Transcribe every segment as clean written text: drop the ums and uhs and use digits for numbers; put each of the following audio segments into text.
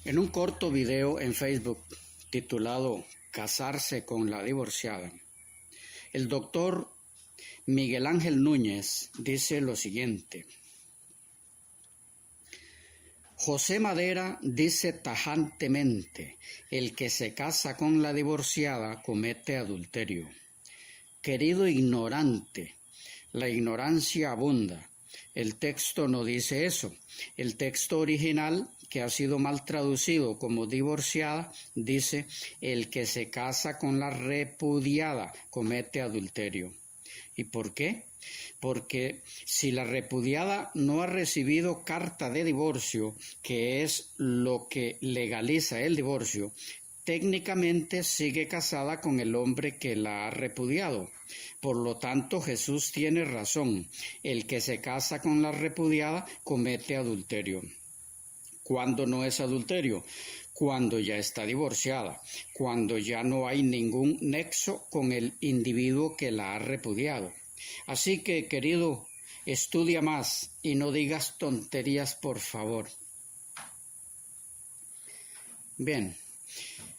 En un corto video en Facebook titulado Casarse con la divorciada, el doctor Miguel Ángel Núñez dice lo siguiente: José Madera dice tajantemente: el que se casa con la divorciada comete adulterio. Querido ignorante, la ignorancia abunda. El texto no dice eso. El texto original, que ha sido mal traducido como divorciada, dice: el que se casa con la repudiada comete adulterio. ¿Y por qué? Porque si la repudiada no ha recibido carta de divorcio, que es lo que legaliza el divorcio, técnicamente sigue casada con el hombre que la ha repudiado. Por lo tanto, Jesús tiene razón. El que se casa con la repudiada comete adulterio. ¿Cuándo no es adulterio? Cuando ya está divorciada, cuando ya no hay ningún nexo con el individuo que la ha repudiado. Así que, querido, estudia más y no digas tonterías, por favor. Bien,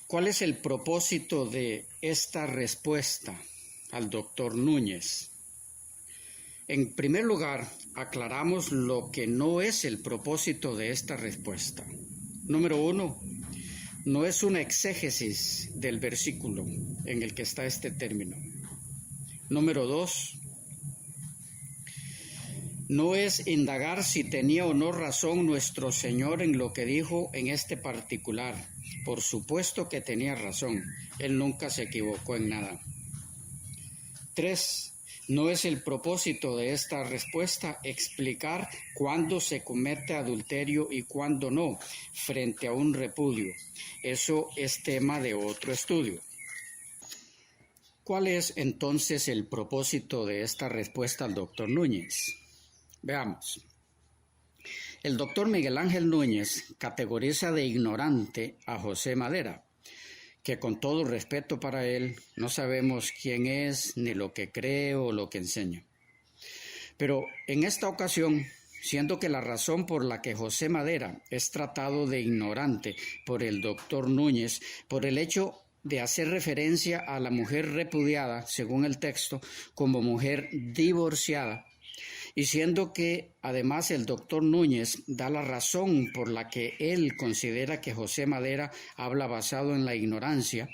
¿cuál es el propósito de esta respuesta al doctor Núñez? En primer lugar, aclaramos lo que no es el propósito de esta respuesta. Número 1, no es una exégesis del versículo en el que está este término. Número 2, no es indagar si tenía o no razón nuestro Señor en lo que dijo en este particular. Por supuesto que tenía razón. Él nunca se equivocó en nada. 3. No es el propósito de esta respuesta explicar cuándo se comete adulterio y cuándo no, frente a un repudio. Eso es tema de otro estudio. ¿Cuál es entonces el propósito de esta respuesta al doctor Núñez? Veamos. El doctor Miguel Ángel Núñez categoriza de ignorante a José Madera, que con todo respeto para él, no sabemos quién es, ni lo que cree o lo que enseña. Pero en esta ocasión, siendo que la razón por la que José Madera es tratado de ignorante por el doctor Núñez, por el hecho de hacer referencia a la mujer repudiada, según el texto, como mujer divorciada, y siendo que además el doctor Núñez da la razón por la que él considera que José Madera habla basado en la ignorancia,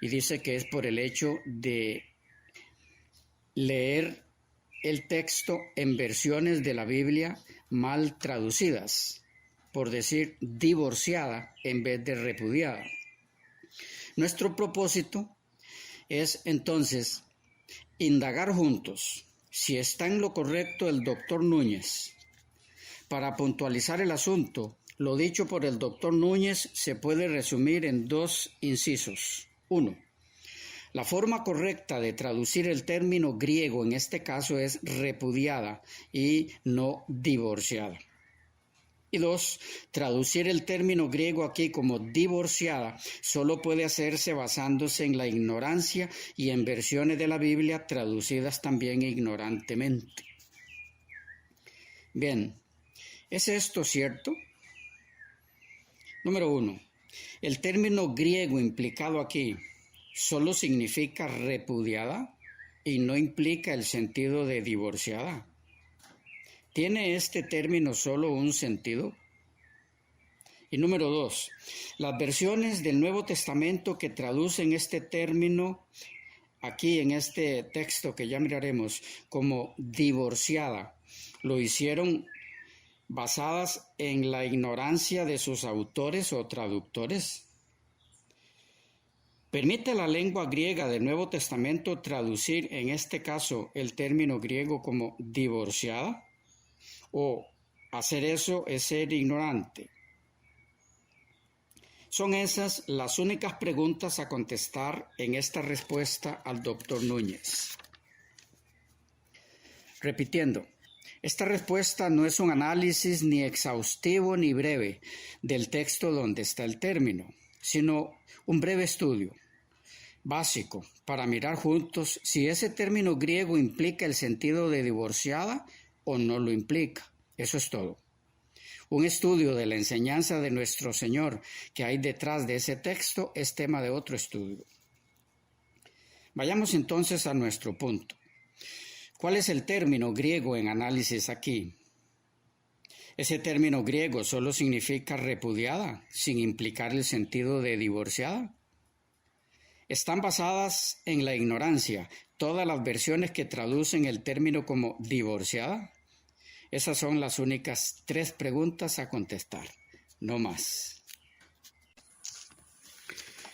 y dice que es por el hecho de leer el texto en versiones de la Biblia mal traducidas, por decir divorciada en vez de repudiada. Nuestro propósito es entonces indagar juntos si está en lo correcto el doctor Núñez. Para puntualizar el asunto, lo dicho por el doctor Núñez se puede resumir en 2 incisos. 1. La forma correcta de traducir el término griego en este caso es repudiada y no divorciada. Y 2. Traducir el término griego aquí como divorciada solo puede hacerse basándose en la ignorancia y en versiones de la Biblia traducidas también ignorantemente. Bien, ¿es esto cierto? Número 1. El término griego implicado aquí solo significa repudiada y no implica el sentido de divorciada. ¿Tiene este término solo un sentido? Y número 2, las versiones del Nuevo Testamento que traducen este término aquí en este texto que ya miraremos como divorciada, lo hicieron basadas en la ignorancia de sus autores o traductores. ¿Permite la lengua griega del Nuevo Testamento traducir en este caso el término griego como divorciada? ¿O hacer eso es ser ignorante? Son esas las únicas preguntas a contestar en esta respuesta al doctor Núñez. Repitiendo, esta respuesta no es un análisis ni exhaustivo ni breve del texto donde está el término, sino un breve estudio básico para mirar juntos si ese término griego implica el sentido de divorciada o no lo implica. Eso es todo. Un estudio de la enseñanza de nuestro Señor que hay detrás de ese texto es tema de otro estudio. Vayamos entonces a nuestro punto. ¿Cuál es el término griego en análisis aquí? Ese término griego solo significa repudiada, sin implicar el sentido de divorciada. Están basadas en la ignorancia todas las versiones que traducen el término como divorciada. Esas son las únicas 3 preguntas a contestar, no más.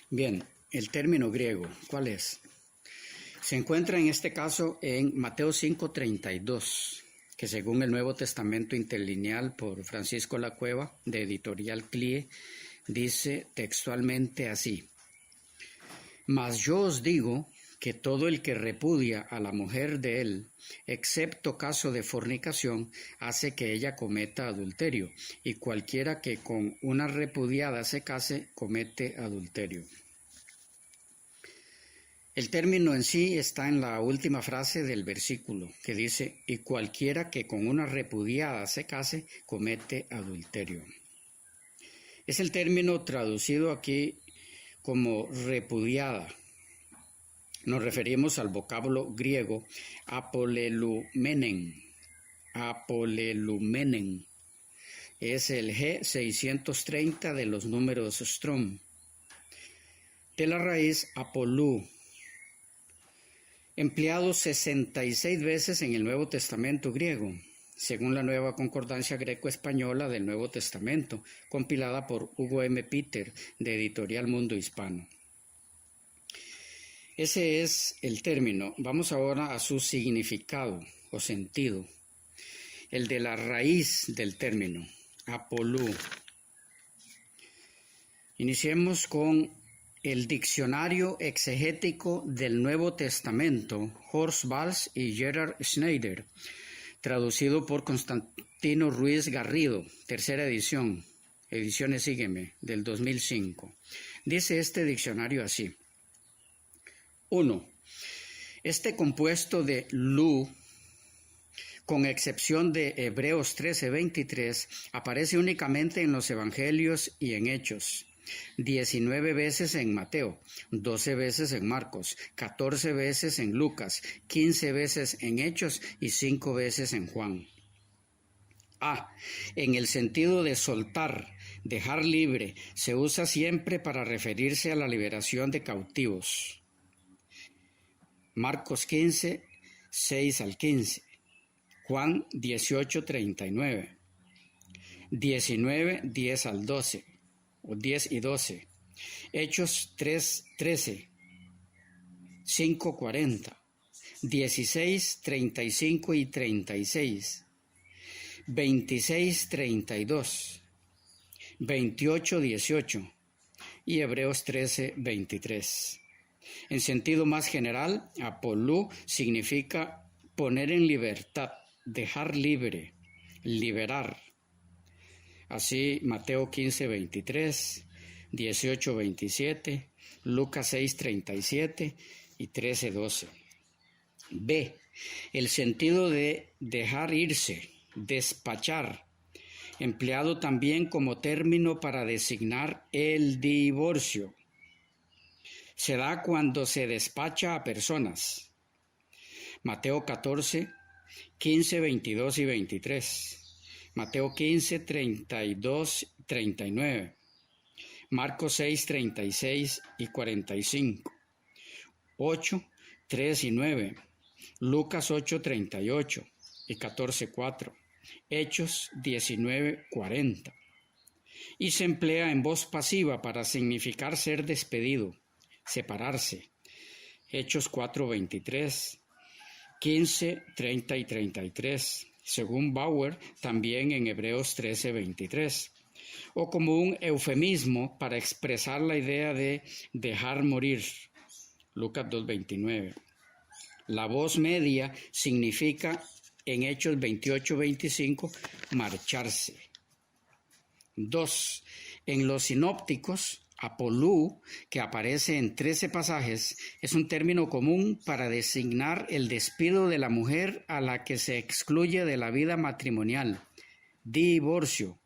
Bien, el término griego, ¿cuál es? Se encuentra en este caso en Mateo 5:32, que según el Nuevo Testamento Interlineal por Francisco La Cueva, de Editorial CLIE, dice textualmente así: Mas yo os digo que todo el que repudia a la mujer de él, excepto caso de fornicación, hace que ella cometa adulterio, y cualquiera que con una repudiada se case, comete adulterio. El término en sí está en la última frase del versículo, que dice, y cualquiera que con una repudiada se case, comete adulterio. Es el término traducido aquí como repudiada. Nos referimos al vocablo griego apolelumenen. Apolelumenen es el G630 de los números Strong, de la raíz apolú, empleado 66 veces en el Nuevo Testamento griego, según la Nueva Concordancia Greco-Española del Nuevo Testamento, compilada por Hugo M. Peter, de Editorial Mundo Hispano. Ese es el término. Vamos ahora a su significado o sentido, el de la raíz del término, apolú. Iniciemos con el Diccionario Exegético del Nuevo Testamento, Horst Valls y Gerhard Schneider, traducido por Constantino Ruiz Garrido, tercera edición, Ediciones Sígueme, del 2005. Dice este diccionario así: 1. Este compuesto de lu, con excepción de Hebreos 13:23, aparece únicamente en los Evangelios y en Hechos. 19 veces en Mateo, 12 veces en Marcos, 14 veces en Lucas, 15 veces en Hechos y 5 veces en Juan. A. En el sentido de soltar, dejar libre, se usa siempre para referirse a la liberación de cautivos. Marcos 15, 6 al 15. Juan 18:39. 19, 10 al 12. O 10 y 12. Hechos 3:13. 5:40. 16, 35 y 36. 26:32. 28:18. Y Hebreos 13:23. En sentido más general, apolú significa poner en libertad, dejar libre, liberar. Así, Mateo 15:23, 18:27, Lucas 6:37 y 13:12. B. El sentido de dejar irse, despachar, empleado también como término para designar el divorcio. Se da cuando se despacha a personas. Mateo 14, 15, 22 y 23. Mateo 15, 32, 39. Marcos 6, 36 y 45. 8, 3 y 9. Lucas 8, 38 y 14, 4. Hechos 19, 40. Y se emplea en voz pasiva para significar ser despedido, separarse. Hechos 4, 23, 15, 30 y 33. Según Bauer, también en Hebreos 13, 23. O como un eufemismo para expresar la idea de dejar morir. Lucas 2, 29. La voz media significa, en Hechos 28, 25, marcharse. 2. En los sinópticos, apolú, que aparece en 13 pasajes, es un término común para designar el despido de la mujer a la que se excluye de la vida matrimonial, divorcio,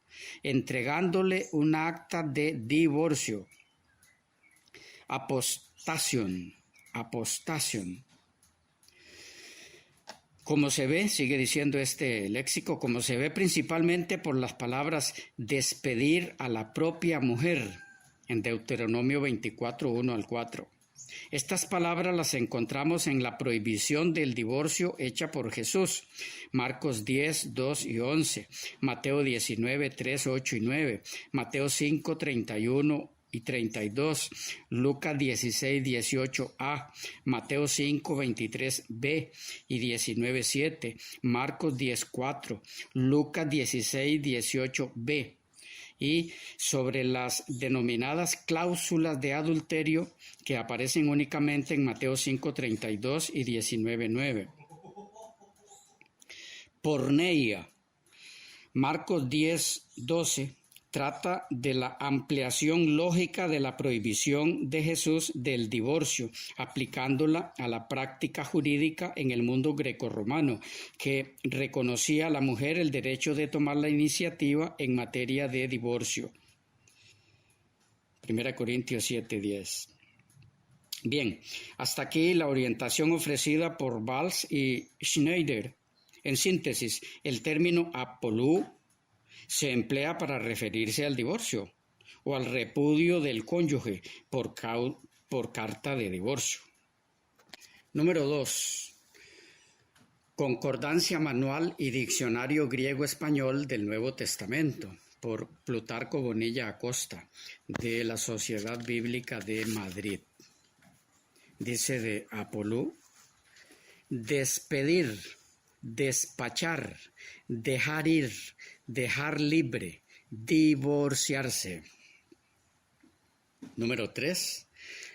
entregándole un acta de divorcio. Apostación. Como se ve, sigue diciendo este léxico, como se ve principalmente por las palabras despedir a la propia mujer en Deuteronomio 24, 1 al 4. Estas palabras las encontramos en la prohibición del divorcio hecha por Jesús, Marcos 10, 2 y 11, Mateo 19, 3, 8 y 9, Mateo 5, 31 y 32, Lucas 16, 18a, Mateo 5, 23b y 19, 7, Marcos 10, 4, Lucas 16, 18b. Y sobre las denominadas cláusulas de adulterio que aparecen únicamente en Mateo 5:32 y 19:9. Porneia. Marcos 10:12 trata de la ampliación lógica de la prohibición de Jesús del divorcio, aplicándola a la práctica jurídica en el mundo grecorromano, que reconocía a la mujer el derecho de tomar la iniciativa en materia de divorcio. 1 Corintios 7:10. Bien, hasta aquí la orientación ofrecida por Valls y Schneider. En síntesis, el término apolú se emplea para referirse al divorcio o al repudio del cónyuge por carta de divorcio. Número 2. Concordancia manual y diccionario griego-español del Nuevo Testamento por Plutarco Bonilla Acosta de la Sociedad Bíblica de Madrid. Dice de apolú: despedir, despachar, dejar ir, dejar libre, divorciarse. Número 3.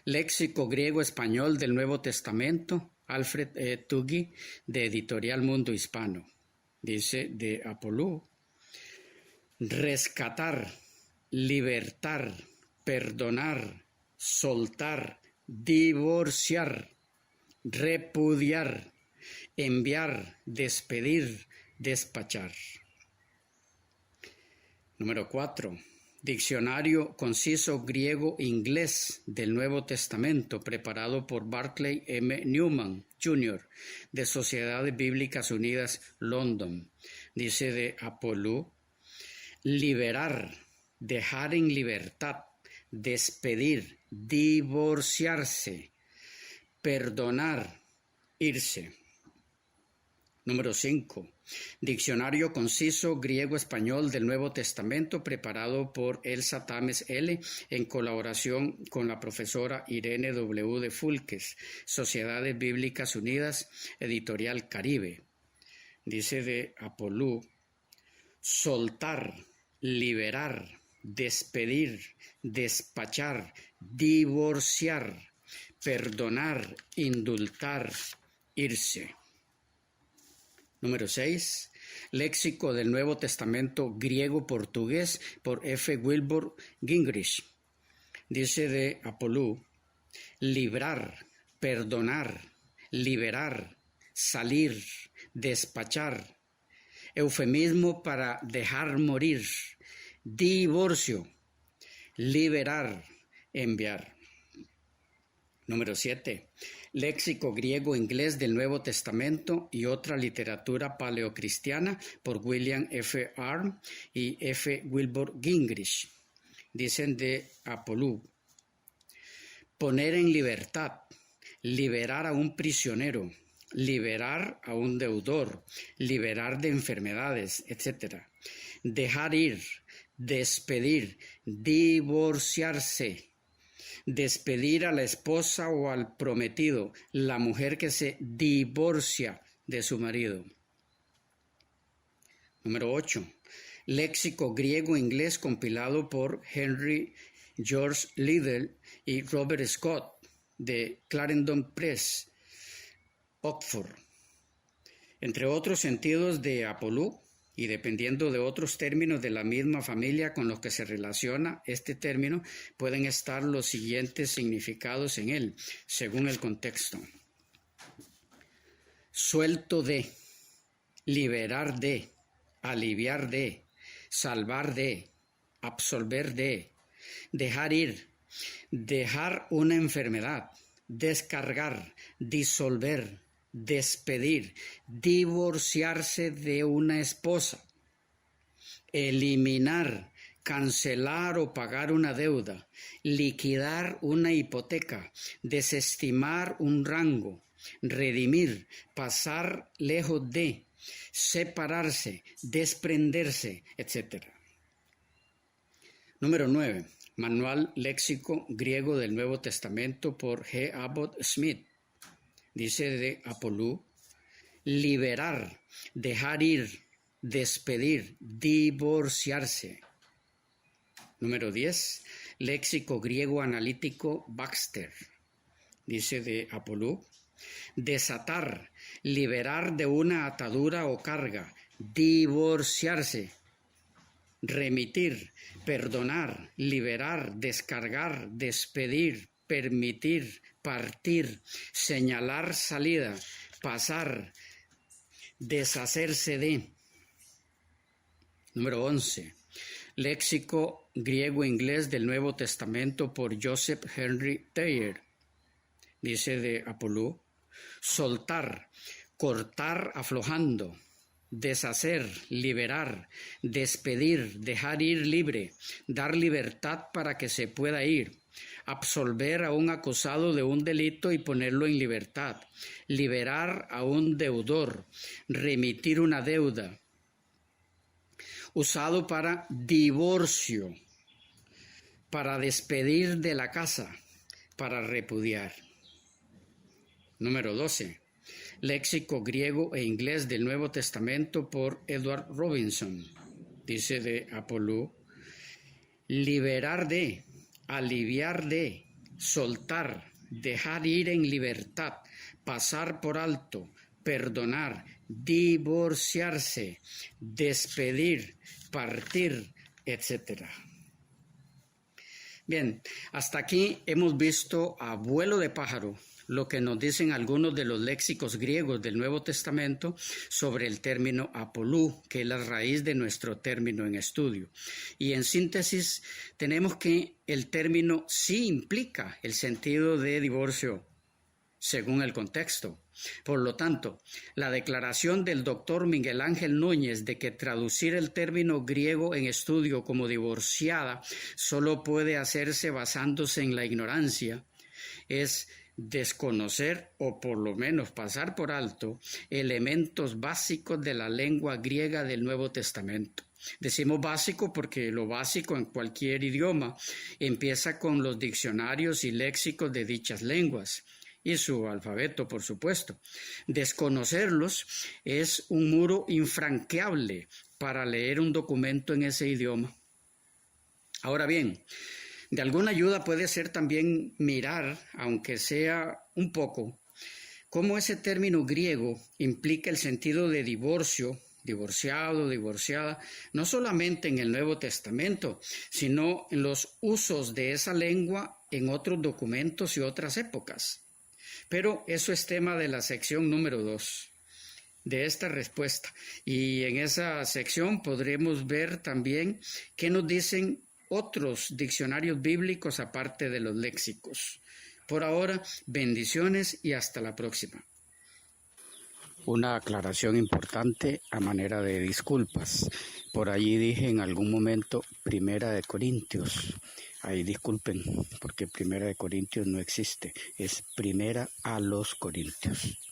Léxico griego-español del Nuevo Testamento, Alfred E. Tuggy, de Editorial Mundo Hispano. Dice de apolú: rescatar, libertar, perdonar, soltar, divorciar, repudiar, enviar, despedir, despachar. Número 4. Diccionario conciso griego-inglés del Nuevo Testamento, preparado por Barclay M. Newman, Jr., de Sociedades Bíblicas Unidas, London. Dice de apolú: liberar, dejar en libertad, despedir, divorciarse, perdonar, irse. Número 5. Diccionario conciso griego-español del Nuevo Testamento, preparado por Elsa Tames L. en colaboración con la profesora Irene W. de Fulques, Sociedades Bíblicas Unidas, Editorial Caribe. Dice de apolú: soltar, liberar, despedir, despachar, divorciar, perdonar, indultar, irse. Número 6. Léxico del Nuevo Testamento griego-portugués por F. Wilbur Gingrich. Dice de apolú: librar, perdonar, liberar, salir, despachar. Eufemismo para dejar morir, divorcio, liberar, enviar. Número 7. Léxico griego-inglés del Nuevo Testamento y otra literatura paleocristiana por William F. Arm y F. Wilbur Gingrich. Dicen de apolú: poner en libertad, liberar a un prisionero, liberar a un deudor, liberar de enfermedades, etc. Dejar ir, despedir, divorciarse. Despedir a la esposa o al prometido, la mujer que se divorcia de su marido. Número 8. Léxico griego-inglés compilado por Henry George Liddell y Robert Scott de Clarendon Press, Oxford. Entre otros sentidos de apolú, y dependiendo de otros términos de la misma familia con los que se relaciona este término, pueden estar los siguientes significados en él, según el contexto: suelto de, liberar de, aliviar de, salvar de, absolver de, dejar ir, dejar una enfermedad, descargar, disolver, despedir, divorciarse de una esposa, eliminar, cancelar o pagar una deuda, liquidar una hipoteca, desestimar un rango, redimir, pasar lejos de, separarse, desprenderse, etc. Número 9. Manual léxico griego del Nuevo Testamento por G. Abbott Smith. Dice de Apolú: liberar, dejar ir, despedir, divorciarse. Número 10. Léxico griego analítico Baxter. Dice de Apolú: desatar, liberar de una atadura o carga, divorciarse. Remitir, perdonar, liberar, descargar, despedir, permitir, partir, señalar salida, pasar, deshacerse de. Número 11. Léxico griego-inglés del Nuevo Testamento por Joseph Henry Thayer. Dice de Apolú: soltar, cortar aflojando, deshacer, liberar, despedir, dejar ir libre, dar libertad para que se pueda ir, absolver a un acusado de un delito y ponerlo en libertad, liberar a un deudor, remitir una deuda. Usado para divorcio, para despedir de la casa, para repudiar. Número 12. Léxico griego e inglés del Nuevo Testamento por Edward Robinson. Dice de Apolú: liberar de, aliviar de, soltar, dejar ir en libertad, pasar por alto, perdonar, divorciarse, despedir, partir, etc. Bien, hasta aquí hemos visto a vuelo de pájaro lo que nos dicen algunos de los léxicos griegos del Nuevo Testamento sobre el término apolú, que es la raíz de nuestro término en estudio. Y en síntesis, tenemos que el término sí implica el sentido de divorcio, según el contexto. Por lo tanto, la declaración del doctor Miguel Ángel Núñez de que traducir el término griego en estudio como divorciada solo puede hacerse basándose en la ignorancia es desconocer o por lo menos pasar por alto elementos básicos de la lengua griega del Nuevo Testamento. Decimos básico porque lo básico en cualquier idioma empieza con los diccionarios y léxicos de dichas lenguas y su alfabeto, por supuesto. Desconocerlos es un muro infranqueable para leer un documento en ese idioma. Ahora bien, de alguna ayuda puede ser también mirar, aunque sea un poco, cómo ese término griego implica el sentido de divorcio, divorciado, divorciada, no solamente en el Nuevo Testamento, sino en los usos de esa lengua en otros documentos y otras épocas. Pero eso es tema de la sección número 2 de esta respuesta. Y en esa sección podremos ver también qué nos dicen otros diccionarios bíblicos aparte de los léxicos. Por ahora, bendiciones y hasta la próxima. Una aclaración importante a manera de disculpas. Por allí dije en algún momento Primera de Corintios. Ahí disculpen, porque Primera de Corintios no existe. Es Primera a los Corintios.